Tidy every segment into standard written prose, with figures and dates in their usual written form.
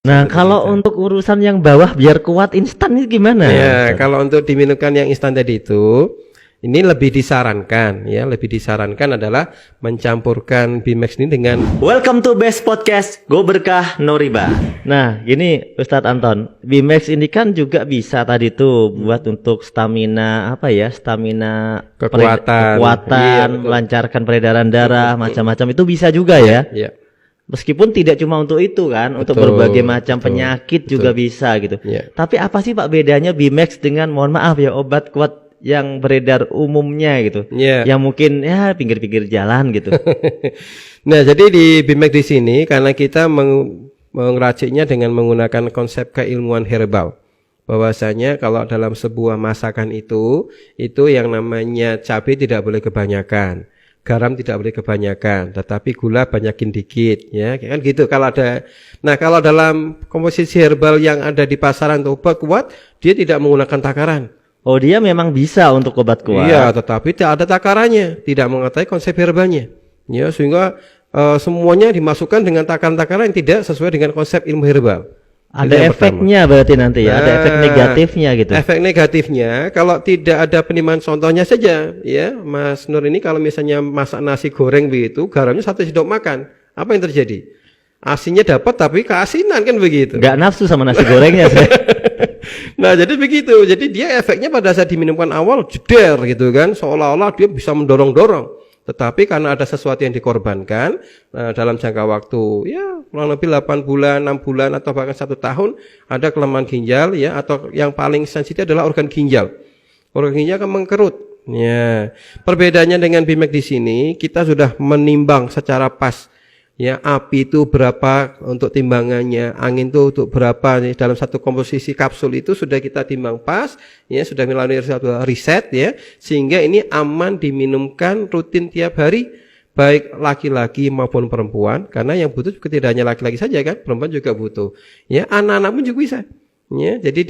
Nah, kalau untuk urusan yang bawah biar kuat instan ini gimana? Ya, kalau untuk diminumkan yang instan tadi itu, ini lebih disarankan ya, lebih disarankan adalah mencampurkan Bimax ini dengan Welcome to Best Podcast, Go Berkah No Riba. Nah, gini Ustadz Anton, Bimax ini kan juga bisa tadi tuh buat untuk stamina apa ya? Stamina kekuatan, kekuatan, melancarkan peredaran darah, macam-macam itu bisa juga ya. ya. Meskipun tidak cuma untuk itu kan, untuk berbagai macam penyakit juga bisa gitu. Ya. Tapi apa sih Pak bedanya Bimax dengan mohon maaf ya obat kuat yang beredar umumnya gitu? Ya. Yang mungkin ya pinggir-pinggir jalan gitu. Nah, jadi di Bimax di sini karena kita mengraciknya dengan menggunakan konsep keilmuan herbal. Bahwasanya kalau dalam sebuah masakan itu yang namanya cabai tidak boleh kebanyakan. Garam tidak boleh kebanyakan, tetapi gula banyakin dikit, ya kan gitu. Kalau ada, nah kalau dalam komposisi herbal yang ada di pasaran untuk obat kuat, dia tidak menggunakan takaran. Oh, dia memang bisa untuk obat kuat. Iya, tetapi tidak ada takarannya, tidak mengetahui konsep herbalnya, ya sehingga semuanya dimasukkan dengan takaran-takaran yang tidak sesuai dengan konsep ilmu herbal. Ada efeknya berarti nanti ya, ada efek negatifnya gitu. Efek negatifnya kalau tidak ada penimbangan, contohnya saja ya, Mas Nur ini kalau misalnya masak nasi goreng begitu, garamnya 1 sendok makan, apa yang terjadi? Asinnya dapat tapi keasinan kan begitu. Nggak nafsu sama nasi gorengnya saya. Nah jadi begitu, jadi dia efeknya pada saat diminumkan awal jeder gitu kan, seolah-olah dia bisa mendorong-dorong. Tetapi karena ada sesuatu yang dikorbankan dalam jangka waktu ya kurang lebih 8 bulan, 6 bulan atau bahkan 1 tahun ada kelemahan ginjal ya, atau yang paling sensitif adalah organ ginjal. Organ ginjal akan mengkerut. Ya, perbedaannya dengan Bimax di sini kita sudah menimbang secara pas. Ya, api itu berapa untuk timbangannya, angin itu untuk berapa nih dalam satu komposisi kapsul itu sudah kita timbang pas, ya sudah melalui satu riset ya, sehingga ini aman diminumkan rutin tiap hari, baik laki-laki maupun perempuan, karena yang butuh juga tidak hanya laki-laki saja kan, perempuan juga butuh. Ya, anak-anak pun juga bisa. Ya, jadi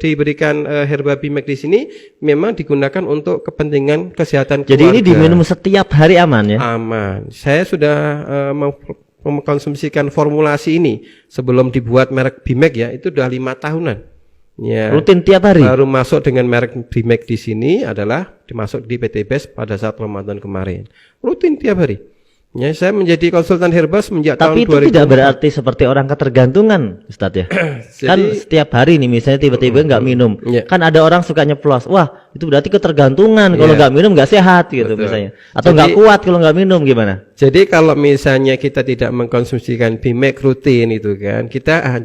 diberikan herba Bimax di sini memang digunakan untuk kepentingan kesehatan keluarga. Jadi ini diminum setiap hari aman ya? Aman. Saya sudah mengkonsumsikan formulasi ini sebelum dibuat merek Bimax ya, itu sudah 5 tahunan. Ya. Rutin tiap hari. Baru masuk dengan merek Bimax di sini adalah dimasuk di PT Best pada saat Ramadan kemarin. Rutin tiap hari. Ya, saya menjadi konsultan herbal sejak tahun 2000. Tapi itu tidak berarti seperti orang ketergantungan, Ustadz ya. Kan setiap hari nih misalnya tiba-tiba nggak minum. Kan ada orang suka nyeplos. Wah, itu berarti ketergantungan. Kalau nggak minum nggak sehat gitu. Betul. Misalnya. Atau nggak kuat kalau nggak minum gimana? Jadi kalau misalnya kita tidak mengkonsumsikan Bimax rutin itu kan, kita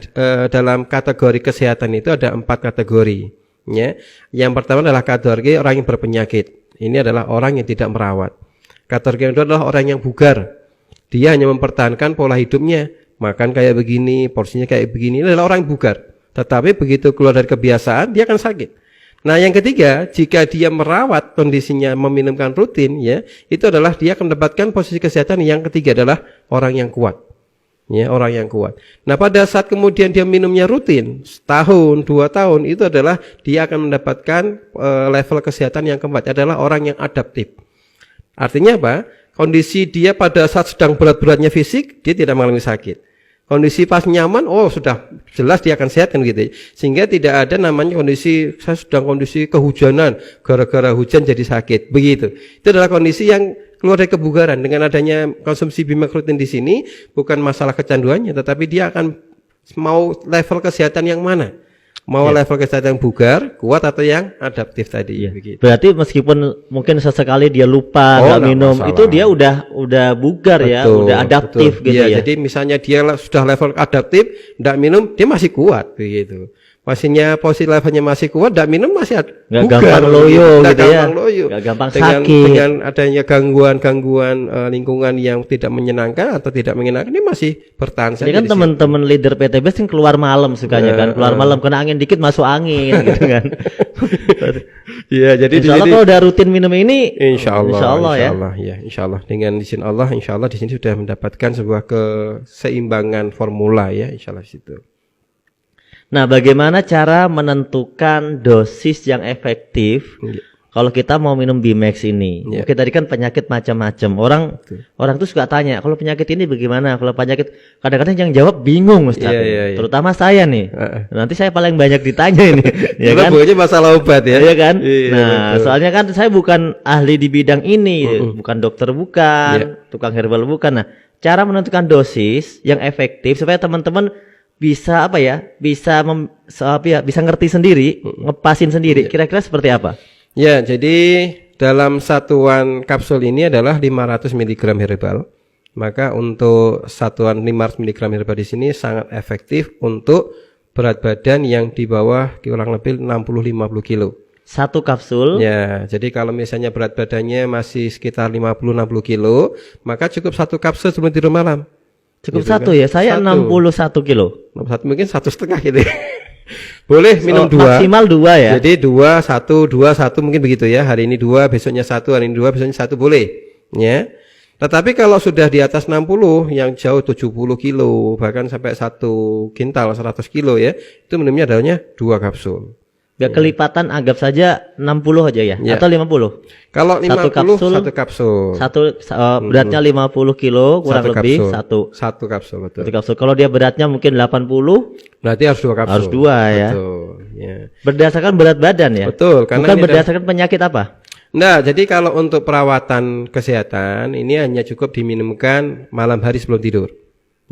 dalam kategori kesehatan itu ada 4 kategori. Ya. Yang pertama adalah kategori orang yang berpenyakit. Ini adalah orang yang tidak merawat. Kategori yang kedua adalah orang yang bugar. Dia hanya mempertahankan pola hidupnya, makan kayak begini, porsinya kayak begini. Ini adalah orang yang bugar. Tetapi begitu keluar dari kebiasaan, dia akan sakit. Nah, yang ketiga, jika dia merawat kondisinya meminumkan rutin, ya, itu adalah dia akan mendapatkan posisi kesehatan yang ketiga adalah orang yang kuat. Ya, orang yang kuat. Nah, pada saat kemudian dia minumnya rutin, setahun, 2 tahun, itu adalah dia akan mendapatkan level kesehatan yang keempat, adalah orang yang adaptif. Artinya apa? Kondisi dia pada saat sedang berat-beratnya fisik, dia tidak mengalami sakit. Kondisi pas nyaman, oh sudah jelas dia akan sehat kan gitu. Sehingga tidak ada namanya kondisi saya sedang kondisi kehujanan, gara-gara hujan jadi sakit. Begitu. Itu adalah kondisi yang keluar dari kebugaran. Dengan adanya konsumsi Bimax rutin di sini, bukan masalah kecanduannya, tetapi dia akan mau level kesehatan yang mana? Mau level kesehatan yang bugar, kuat atau yang adaptif tadi. Begitu. Berarti meskipun mungkin sesekali dia lupa nggak minum, masalah. Itu dia udah bugar ya, udah adaptif gitu ya. Jadi misalnya dia sudah level adaptif, nggak minum, dia masih kuat begitu. Pastinya posisi levelnya masih kuat, nggak minum masih nggak gampang loyo gitu ya, nggak gampang sakit. Dengan adanya gangguan lingkungan yang tidak menyenangkan atau tidak menyenangkan, ini masih bertahan. Ini kan teman-teman leader PT Best kan keluar malam sukanya kan, keluar malam kena angin dikit masuk angin gitu kan. Iya, jadi insya Allah kalau udah rutin minum ini, insya Allah ya. Insya Allah dengan izin Allah, insya Allah di sini sudah mendapatkan sebuah keseimbangan formula ya, insya Allah situ. Nah, bagaimana cara menentukan dosis yang efektif kalau kita mau minum Bimax ini, mungkin tadi kan penyakit macam-macam. Orang tuh suka tanya, kalau penyakit ini bagaimana? Kalau penyakit, kadang-kadang yang jawab bingung, Ustaz. Terutama saya nih. Nanti saya paling banyak ditanya ini, ya kan? Pokoknya masalah obat ya. Iya kan? Nah, soalnya kan saya bukan ahli di bidang ini, bukan dokter bukan, tukang herbal bukan. Nah, cara menentukan dosis yang efektif supaya teman-teman bisa bisa ngerti sendiri, ngepasin sendiri. Kira-kira seperti apa? Ya, jadi dalam satuan kapsul ini adalah 500 mg herbal. Maka untuk satuan 500 mg herbal di sini sangat efektif untuk berat badan yang di bawah kurang lebih 60-50 kilo. Satu kapsul? Ya, jadi kalau misalnya berat badannya masih sekitar 50-60 kilo, maka cukup satu kapsul sebelum tidur malam. Cukup gitu satu kan? Ya, saya 61 kilo. 61 mungkin 1,5 gitu. Boleh minum 2. Maksimal 2 ya. Jadi 2, 1 mungkin begitu ya. Hari ini 2, besoknya 1, hari ini 2, besoknya 1 boleh. Ya. Tetapi kalau sudah di atas 60 yang jauh 70 kilo bahkan sampai 1 kintal 100 kilo ya, itu minumnya adanya 2 kapsul. Ya, kelipatan anggap saja 60 aja ya, atau 50. Kalau 50 satu kapsul. Beratnya 50 kilo kurang lebih satu kapsul betul. Satu kapsul. Kalau dia beratnya mungkin 80, berarti harus 2 kapsul. Harus 2 ya. Betul, ya. Berdasarkan berat badan ya. Betul, karena bukan berdasarkan penyakit apa? Nah, jadi kalau untuk perawatan kesehatan ini hanya cukup diminumkan malam hari sebelum tidur.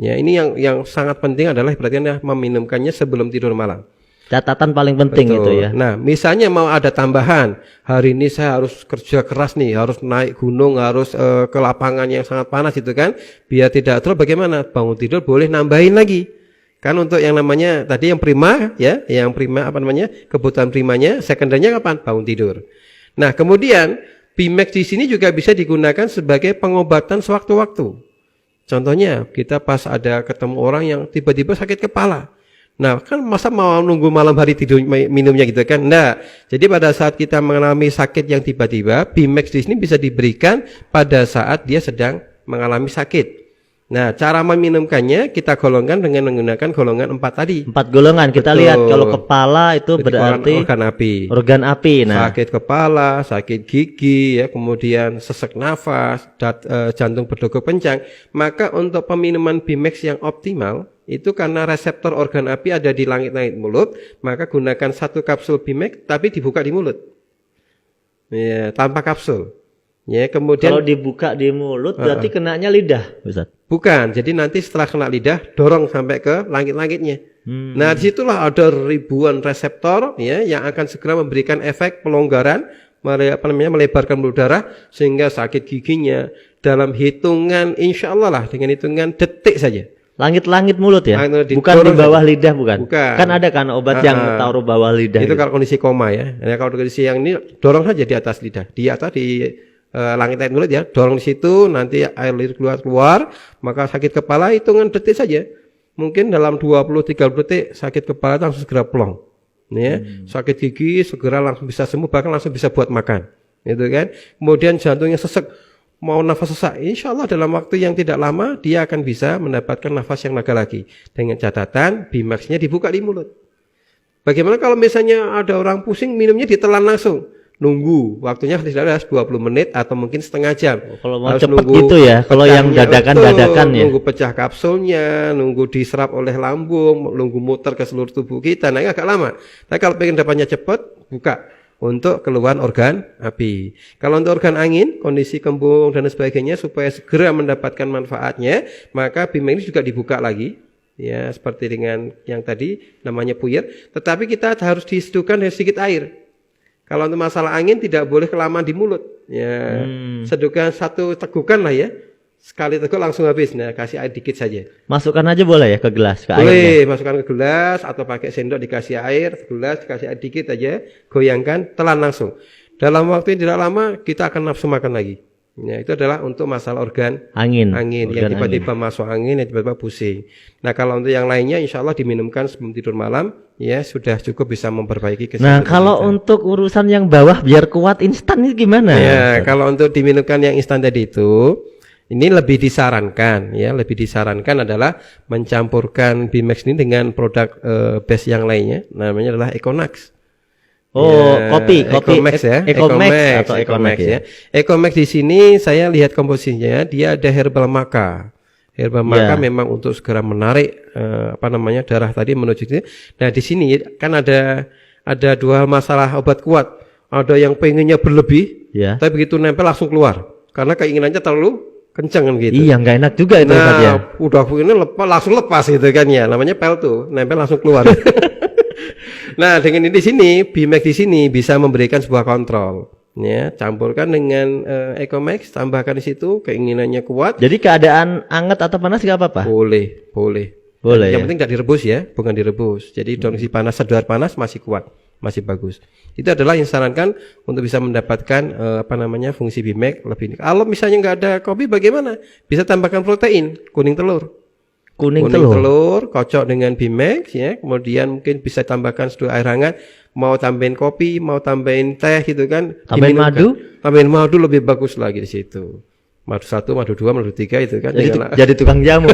Ya, ini yang sangat penting adalah berarti Anda meminumkannya sebelum tidur malam. Catatan paling penting. Betul. Itu ya. Nah, misalnya mau ada tambahan, hari ini saya harus kerja keras nih, harus naik gunung, harus ke lapangan yang sangat panas itu kan, biar tidak terus bagaimana? Bangun tidur boleh nambahin lagi. Kan untuk yang namanya tadi yang prima ya, yang prima kebutuhan primanya, sekundernya kapan? Bangun tidur. Nah, kemudian Bimax di sini juga bisa digunakan sebagai pengobatan sewaktu-waktu. Contohnya, kita pas ada ketemu orang yang tiba-tiba sakit kepala. Nah, kan masa mau nunggu malam hari tidur minumnya gitu kan? Nah, jadi pada saat kita mengalami sakit yang tiba-tiba, Bimax di sini bisa diberikan pada saat dia sedang mengalami sakit. Nah, cara meminumkannya kita golongkan dengan menggunakan golongan 4 tadi. 4 golongan. Kita lihat kalau kepala itu berarti organ api. Nah, sakit kepala, sakit gigi ya, kemudian sesak nafas, jantung berdegup kencang. Maka untuk peminuman Bimax yang optimal itu karena reseptor organ api ada di langit-langit mulut, maka gunakan 1 kapsul Bimax tapi dibuka di mulut. Ya, tanpa kapsul. Ya, kemudian kalau dibuka di mulut berarti kenanya lidah, Ustaz. Bukan, jadi nanti setelah kena lidah dorong sampai ke langit-langitnya. Nah, disitulah ada ribuan reseptor ya yang akan segera memberikan efek pelonggaran, melebarkan pembuluh darah sehingga sakit giginya dalam hitungan insya Allah lah dengan hitungan detik saja. Langit-langit mulut ya, bukan di bawah lidah bukan. Kan ada kan obat yang taruh bawah lidah. Itu kalau kondisi koma ya. Nah, kalau kondisi yang ini dorong saja di atas lidah, di atas di langit-langit mulut ya, dorong di situ nanti air liur keluar, maka sakit kepala hitungan detik saja. Mungkin dalam 20-30 detik sakit kepala langsung segera plong. Ya, sakit gigi segera langsung bisa sembuh, bahkan langsung bisa buat makan. Gitu kan. Kemudian jantungnya sesek, mau nafas sesak, insya Allah dalam waktu yang tidak lama dia akan bisa mendapatkan nafas yang lega lagi. Dengan catatan Bimaxnya dibuka di mulut. Bagaimana kalau misalnya ada orang pusing minumnya ditelan langsung? Nunggu waktunya tidak ada 20 menit atau mungkin setengah jam. Kalau mau cepat gitu ya, kalau yang dadakan ya. Nunggu pecah kapsulnya, nunggu diserap oleh lambung, nunggu muter ke seluruh tubuh kita, nah ini agak lama. Tapi kalau pengen dapatnya cepat, buka untuk keluhan organ api. Kalau untuk organ angin, kondisi kembung dan sebagainya supaya segera mendapatkan manfaatnya, maka Bimax ini juga dibuka lagi. Ya, seperti dengan yang tadi namanya puyer, tetapi kita harus diseduhkan dengan sedikit air. Kalau untuk masalah angin tidak boleh kelamaan di mulut. Ya, seduhkan 1 tegukan lah ya. Sekali teguk langsung habis. Nah, kasih air dikit saja. Masukkan aja boleh ya ke gelas, ke boleh, masukkan ke gelas atau pakai sendok dikasih air, gelas dikasih air dikit aja, goyangkan, telan langsung. Dalam waktu yang tidak lama kita akan nafsu makan lagi. Ya, itu adalah untuk masalah organ angin yang tiba-tiba masuk angin, yang tiba-tiba pusing. Nah, kalau untuk yang lainnya insya Allah diminumkan sebelum tidur malam, ya sudah cukup bisa memperbaiki kesehatan. Nah, kalau untuk urusan yang bawah biar kuat instan itu gimana? Ya, kalau untuk diminumkan yang instan tadi itu, ini lebih disarankan adalah mencampurkan Bimax ini dengan produk base yang lainnya, namanya adalah Econax. Oh, kopi Ecomax ya. Ecomax atau Ecomax ya. Ecomax di sini saya lihat komposisinya, dia ada herbal maca. Herbal maca memang untuk segera menarik darah tadi menuju sini. Nah, di sini kan ada dua masalah obat kuat. Ada yang pengennya berlebih, tapi begitu nempel langsung keluar. Karena keinginannya terlalu kencang kan gitu. Iya, nggak enak juga itu ya. Udah ini langsung lepas gitu kan ya. Namanya pel tuh, nempel langsung keluar. Nah, dengan ini di sini, Bimax di sini bisa memberikan sebuah kontrol. Ya, campurkan dengan Ecomax, tambahkan di situ, keinginannya kuat. Jadi keadaan anget atau panas nggak apa-apa? Boleh. Yang penting tidak direbus ya, bukan direbus. Jadi kondisi panas, sedar panas masih kuat, masih bagus. Itu adalah yang disarankan untuk bisa mendapatkan fungsi Bimax lebih. Kalau misalnya nggak ada kopi, bagaimana? Bisa tambahkan protein, kuning telur. Kuning telur kocok dengan Bimax ya, kemudian mungkin bisa tambahkan sedikit air hangat, mau tambahin kopi, mau tambahin teh gitu kan, tambahin madu lebih bagus lagi di situ. Madu 1, madu 2, madu 3 itu kan. Jadi tukang jamu.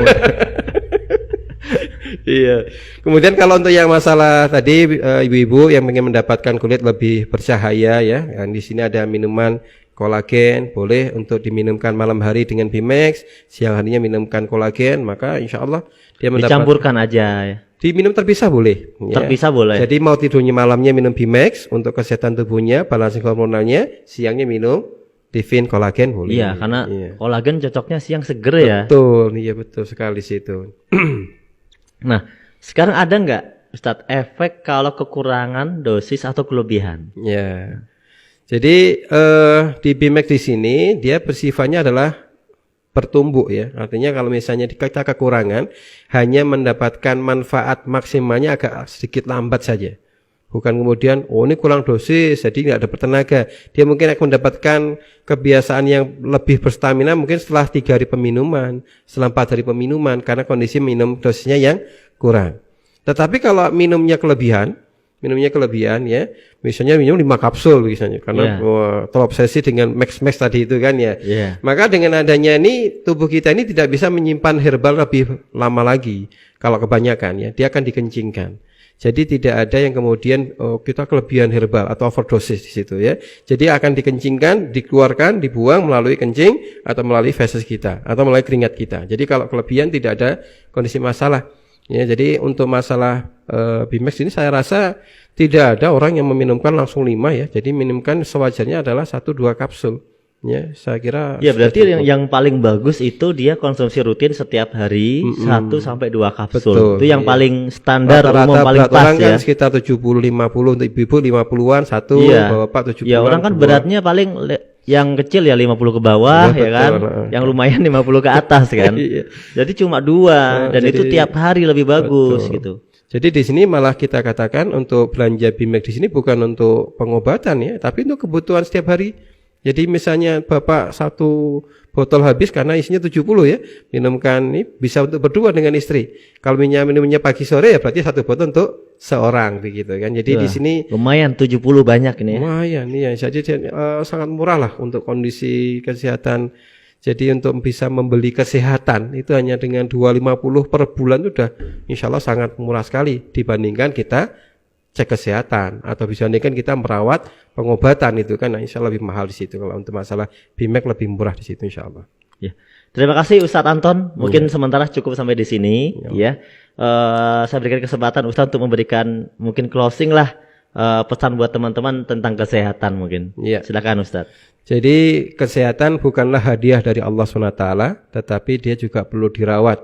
Iya. Kemudian kalau untuk yang masalah tadi ibu-ibu yang ingin mendapatkan kulit lebih bercahaya ya, di sini ada minuman kolagen, boleh untuk diminumkan malam hari dengan Bimax, siang harinya minumkan kolagen, maka insya Allah dia mendapat. Dicampurkan aja ya. Diminum terpisah boleh. Terpisah boleh. Jadi mau tidurnya malamnya minum Bimax untuk kesehatan tubuhnya, balancing hormonalnya, siangnya minum Divin kolagen boleh. Iya, karena kolagen cocoknya siang seger ya. Betul, iya betul sekali situ. Nah, sekarang ada nggak Ustadz efek kalau kekurangan dosis atau kelebihan? Ya. Jadi di Bimax di sini dia bersifatnya adalah bertumbuk ya. Artinya kalau misalnya kita kekurangan, hanya mendapatkan manfaat maksimalnya agak sedikit lambat saja. Bukan kemudian ini kurang dosis jadi nggak dapat tenaga. Dia mungkin akan mendapatkan kebiasaan yang lebih berstamina mungkin setelah 3 hari peminuman, setelah 4 hari peminuman karena kondisi minum dosisnya yang kurang. Tetapi kalau minumnya kelebihan ya, misalnya minum 5 kapsul misalnya karena terobsesi dengan max tadi itu kan ya. Maka dengan adanya ini tubuh kita ini tidak bisa menyimpan herbal lebih lama lagi. Kalau kebanyakan ya, dia akan dikencingkan. Jadi tidak ada yang kemudian kita kelebihan herbal atau overdosis di situ ya. Jadi akan dikencingkan, dikeluarkan, dibuang melalui kencing atau melalui feses kita atau melalui keringat kita. Jadi kalau kelebihan tidak ada kondisi masalah. Ya, jadi untuk masalah Bimax ini saya rasa tidak ada orang yang meminumkan langsung 5 ya. Jadi minumkan sewajarnya adalah 1-2 kapsul. Ya, saya kira. Ya, berarti yang paling bagus itu dia konsumsi rutin setiap hari 1-2 kapsul. Betul, itu yang paling standar umum paling berat pas orang ya. Kan sekitar 70-50 untuk ibu-ibu 50-an satu, bapak 70-an. Ya, orang kan 2. Beratnya paling yang kecil ya 50 ke bawah ya kan. Yang lumayan 50 ke atas kan. Jadi cuma 2 dan itu tiap hari lebih bagus gitu. Jadi di sini malah kita katakan untuk belanja Bimax di sini bukan untuk pengobatan ya, tapi untuk kebutuhan setiap hari. Jadi misalnya Bapak 1 botol habis karena isinya 70 ya, minumkan ini bisa untuk berdua dengan istri. Kalau minumnya pagi sore ya berarti 1 botol untuk seorang begitu kan. Jadi di sini lumayan 70 banyak ini ya. Lumayan ya. Jadi sangat murah lah untuk kondisi kesehatan. Jadi untuk bisa membeli kesehatan itu hanya dengan 250 per bulan sudah insya Allah sangat murah sekali dibandingkan kita cek kesehatan atau bisa dibandingkan kita merawat pengobatan itu kan insya Allah lebih mahal di situ. Kalau untuk masalah Bimax lebih murah di situ insya Allah. Ya. Terima kasih Ustadz Anton. Mungkin sementara cukup sampai di sini ya. Saya berikan kesempatan Ustadz untuk memberikan mungkin closing lah pesan buat teman-teman tentang kesehatan mungkin. Silakan Ustadz. Jadi kesehatan bukanlah hadiah dari Allah SWT, tetapi dia juga perlu dirawat.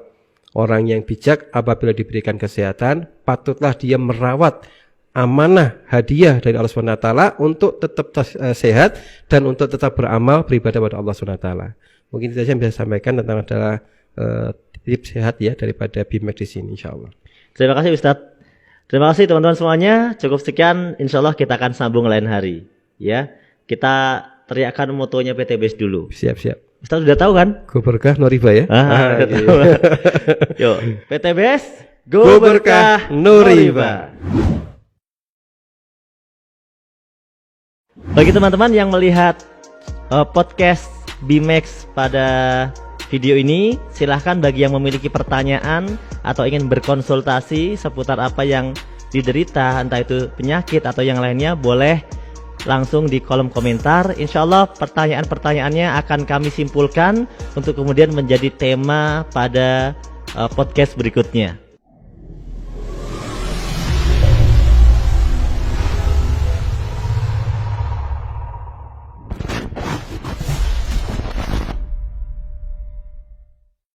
Orang yang bijak apabila diberikan kesehatan, patutlah dia merawat amanah hadiah dari Allah SWT untuk tetap sehat dan untuk tetap beramal beribadah pada Allah SWT. Mungkin itu saja yang bisa sampaikan tentang adalah tips sehat ya daripada Bimax di sini insyaallah. Terima kasih Ustadz. Terima kasih teman-teman semuanya. Cukup sekian, insyaallah kita akan sambung lain hari. Ya, kita teriakkan motonya PTBS dulu. Siap. Ustadz udah tahu kan? Go berkah no riba ya. Udah tahu. Yuk, PTBS Go berkah no riba. Bagi teman-teman yang melihat podcast Bimax pada video ini, silahkan bagi yang memiliki pertanyaan atau ingin berkonsultasi seputar apa yang diderita, entah itu penyakit atau yang lainnya, boleh langsung di kolom komentar. Insya Allah pertanyaan-pertanyaannya akan kami simpulkan untuk kemudian menjadi tema pada podcast berikutnya.